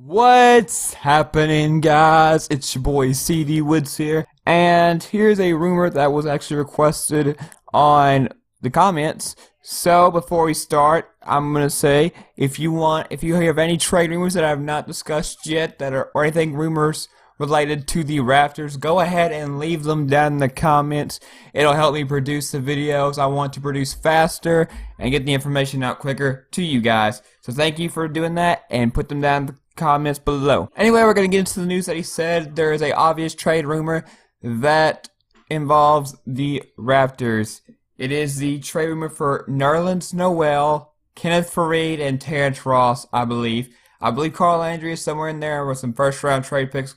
What's happening, guys? It's your boy Cdwoods here, and here's a rumor that was actually requested on the comments. So before we start, I'm gonna say if you have any trade rumors that I have not discussed yet or anything rumors related to the Raptors, go ahead and leave them down in the comments. It'll help me produce the videos I want to produce faster and get the information out quicker to you guys. So thank you for doing that, and put them down in the comments below. Anyway, we're going to get into the news that he said. There is a obvious trade rumor that involves the Raptors. It is the trade rumor for Nerlens Noel, Kenneth Faried, and Terrence Ross, I believe. I believe Carl Landry is somewhere in there with some first round trade picks.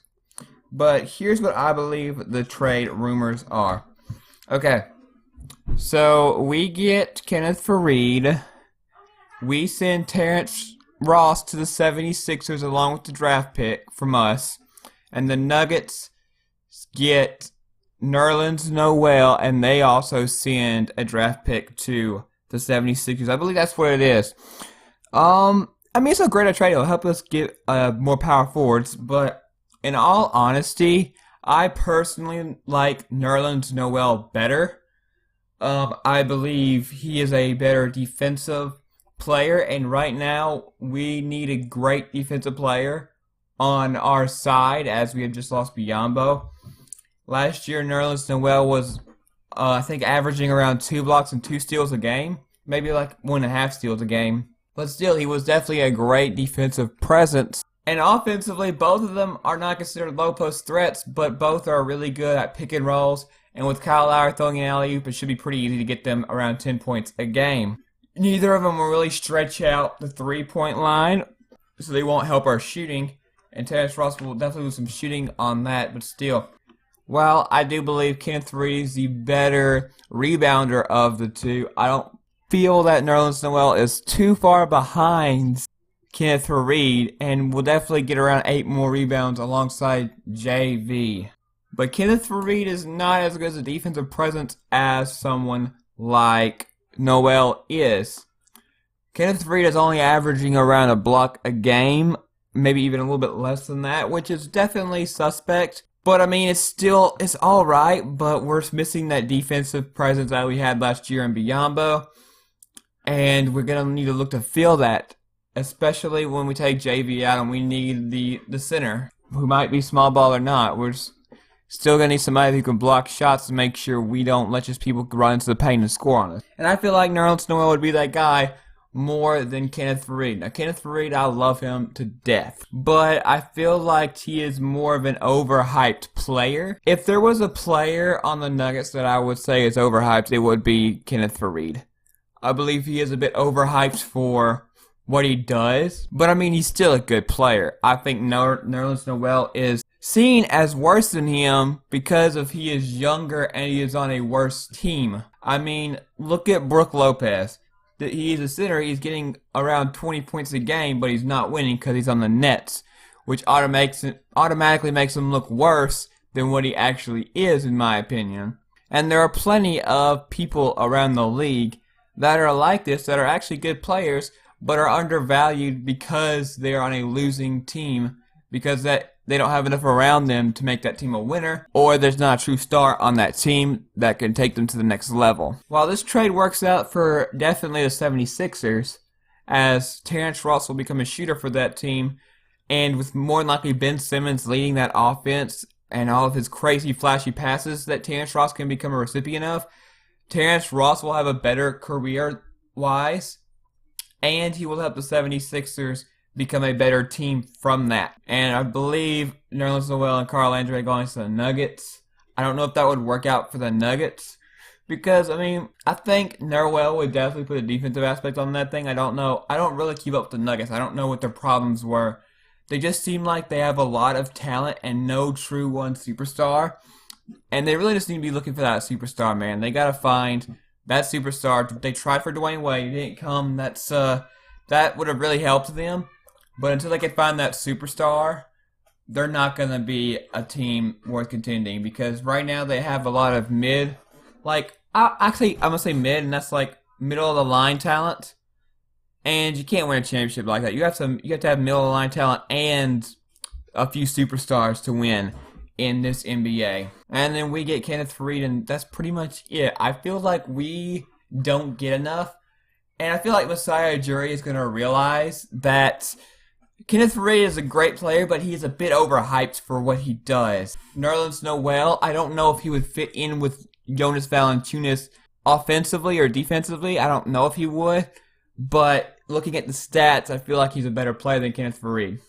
But here's what I believe the trade rumors are. Okay, so we get Kenneth Faried. We send Terrence Ross to the 76ers along with the draft pick from us. And the Nuggets get Nerlens Noel, and they also send a draft pick to the 76ers. I believe that's what it is. I mean, it's a great trade. It'll help us get more power forwards, but in all honesty, I personally like Nerlens Noel better. I believe he is a better defensive player, and right now we need a great defensive player on our side, as we have just lost Biyombo. Last year, Nerlens Noel was, I think, averaging around 2 blocks and 2 steals a game, maybe like 1.5 steals a game. But still, he was definitely a great defensive presence. And offensively, both of them are not considered low post threats, but both are really good at pick and rolls. And with Kyle Lowry throwing an alley-oop, it should be pretty easy to get them around 10 points a game. Neither of them will really stretch out the three-point line, so they won't help our shooting. And Terrence Ross will definitely do some shooting on that, but still. Well, I do believe Kenneth Faried is the better rebounder of the two. I don't feel that Nerlens Noel is too far behind Kenneth Faried, and will definitely get around 8 more rebounds alongside JV. But Kenneth Faried is not as good as a defensive presence as someone like Noel is. Kenneth Faried is only averaging around a block a game, maybe even a little bit less than that, which is definitely suspect. But I mean, it's alright, but we're missing that defensive presence that we had last year in Biyombo. And we're going to need to look to fill that, especially when we take JV out and we need the center, who might be small ball or not. We're still going to need somebody who can block shots to make sure we don't let just people run into the paint and score on us. And I feel like Nerlens Noel would be that guy more than Kenneth Faried. Now, Kenneth Faried, I love him to death, but I feel like he is more of an overhyped player. If there was a player on the Nuggets that I would say is overhyped, it would be Kenneth Faried. I believe he is a bit overhyped for what he does, but I mean, he's still a good player. I think Nerlens Noel is seen as worse than him because he is younger and he is on a worse team. I mean, look at Brook Lopez. He's a center, he's getting around 20 points a game, but he's not winning because he's on the Nets, which automatically makes him look worse than what he actually is, in my opinion. And there are plenty of people around the league that are like this, that are actually good players, but are undervalued because they're on a losing team, because they don't have enough around them to make that team a winner, or there's not a true star on that team that can take them to the next level. While this trade works out for definitely the 76ers, as Terrence Ross will become a shooter for that team, and with more than likely Ben Simmons leading that offense and all of his crazy flashy passes that Terrence Ross can become a recipient of, Terrence Ross will have a better career-wise, and he will help the 76ers become a better team from that. And I believe Nerlens Noel and Carl Landry are going to the Nuggets. I don't know if that would work out for the Nuggets, because, I mean, I think Noel would definitely put a defensive aspect on that thing. I don't know. I don't really keep up with the Nuggets. I don't know what their problems were. They just seem like they have a lot of talent and no true one superstar. And they really just need to be looking for that superstar, man. They got to find that superstar. They tried for Dwayne Wade. He didn't come. That would have really helped them. But until they can find that superstar, they're not going to be a team worth contending, because right now they have a lot of mid, I'm going to say mid, and that's like middle of the line talent. And you can't win a championship like that. You have to have middle of the line talent and a few superstars to win in this NBA. And then we get Kenneth Faried, and that's pretty much it. I feel like we don't get enough. And I feel like Masai Ujiri is going to realize that Kenneth Faried is a great player, but he's a bit overhyped for what he does. Nerlens Noel, I don't know if he would fit in with Jonas Valanciunas offensively or defensively. I don't know if he would. But looking at the stats, I feel like he's a better player than Kenneth Faried.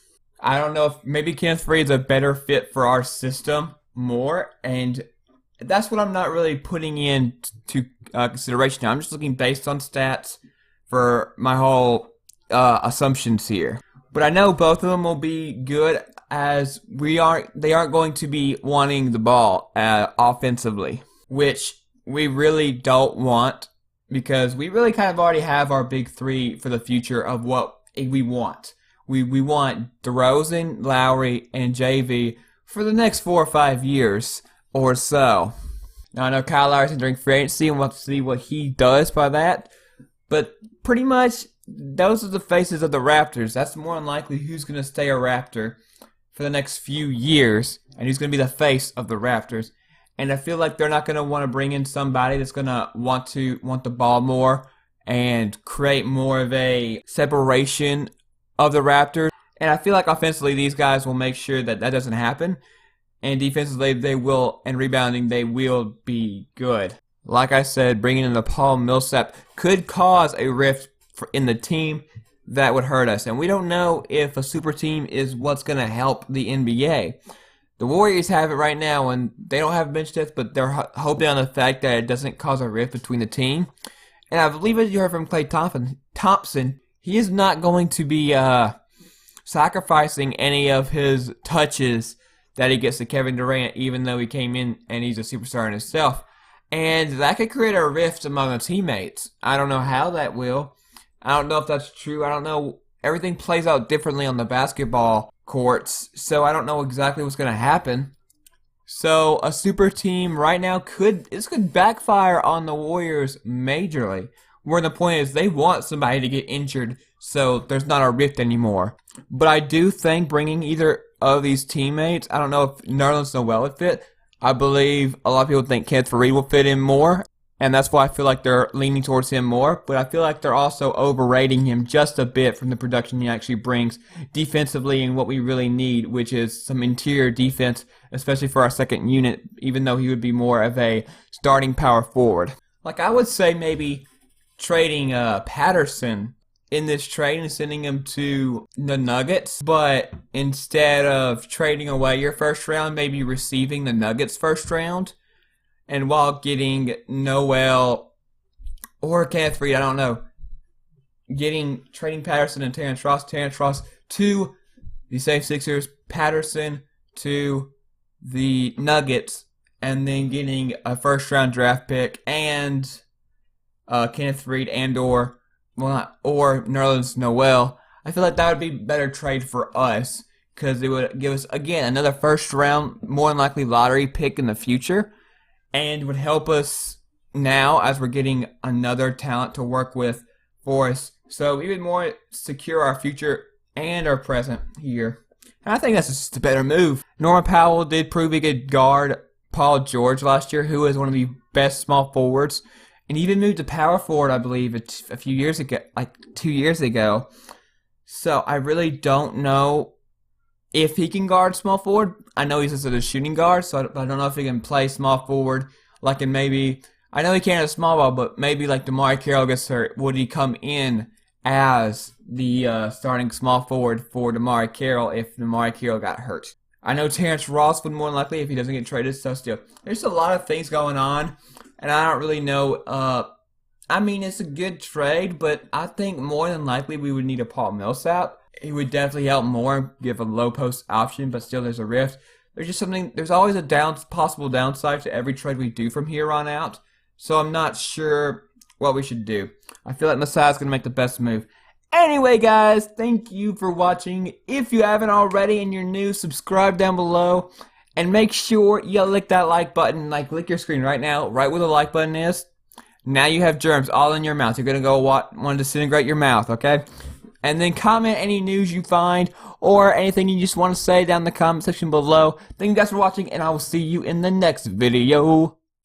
I don't know if maybe Kenneth Faried is a better fit for our system more, and that's what I'm not really putting into consideration now. I'm just looking based on stats for my whole assumptions here. But I know both of them will be good, as they aren't going to be wanting the ball offensively, which we really don't want, because we really kind of already have our big three for the future of what we want. We want DeRozan, Lowry, and JV for the next 4 or 5 years or so. Now, I know Kyle Lowry's entering free agency, and we'll have to see what he does by that. But pretty much, those are the faces of the Raptors. That's more than likely who's going to stay a Raptor for the next few years, and who's going to be the face of the Raptors. And I feel like they're not going to want to bring in somebody that's going to want the ball more and create more of a separation of the Raptors. And I feel like offensively, these guys will make sure that doesn't happen. And defensively, they will, and rebounding, they will be good. Like I said, bringing in the Paul Millsap could cause a rift in the team that would hurt us. And we don't know if a super team is what's going to help the NBA. The Warriors have it right now, and they don't have bench depth, but they're hoping on the fact that it doesn't cause a rift between the team. And I believe, as you heard from Klay Thompson, he is not going to be sacrificing any of his touches that he gets to Kevin Durant, even though he came in and he's a superstar in himself. And that could create a rift among the teammates. I don't know how that will. I don't know if that's true. I don't know. Everything plays out differently on the basketball courts, so I don't know exactly what's going to happen. So a super team right now could backfire on the Warriors majorly. Where the point is, they want somebody to get injured, so there's not a rift anymore. But I do think bringing either of these teammates, I don't know if Nerlens Noel would fit. I believe a lot of people think Kenneth Faried will fit in more, and that's why I feel like they're leaning towards him more. But I feel like they're also overrating him just a bit from the production he actually brings defensively and what we really need, which is some interior defense, especially for our second unit, even though he would be more of a starting power forward. Like, I would say maybe trading Patterson in this trade and sending him to the Nuggets, but instead of trading away your first round, maybe receiving the Nuggets first round, and while getting Noel or Kenneth Faried, I don't know, trading Patterson and Terrence Ross to the 76ers, Patterson to the Nuggets, and then getting a first round draft pick and Kenneth Faried or Nerlens Noel. I feel like that would be a better trade for us, because it would give us, again, another first round, more than likely lottery pick in the future, and would help us now as we're getting another talent to work with for us. So even more secure our future and our present here. And I think that's just a better move. Norman Powell did prove he could guard Paul George last year, who is one of the best small forwards. And he even moved to power forward, I believe, a few years ago, like 2 years ago. So I really don't know if he can guard small forward. I know he's just a shooting guard, so I don't know if he can play small forward. Like in maybe, I know he can't a small ball, but maybe like DeMar Carroll gets hurt. Would he come in as the starting small forward for DeMar Carroll if DeMar Carroll got hurt? I know Terrence Ross would more than likely if he doesn't get traded. So still, there's a lot of things going on. And I don't really know, I mean, it's a good trade, but I think more than likely we would need a Paul Millsap. He would definitely help more, give a low post option, but still there's a rift. There's always a possible downside to every trade we do from here on out. So I'm not sure what we should do. I feel like Masai's going to make the best move. Anyway, guys, thank you for watching. If you haven't already and you're new, subscribe down below. And make sure you lick that like button, lick your screen right now, right where the like button is. Now you have germs all in your mouth. You're gonna go want to disintegrate your mouth, okay? And then comment any news you find or anything you just want to say down in the comment section below. Thank you guys for watching, and I will see you in the next video.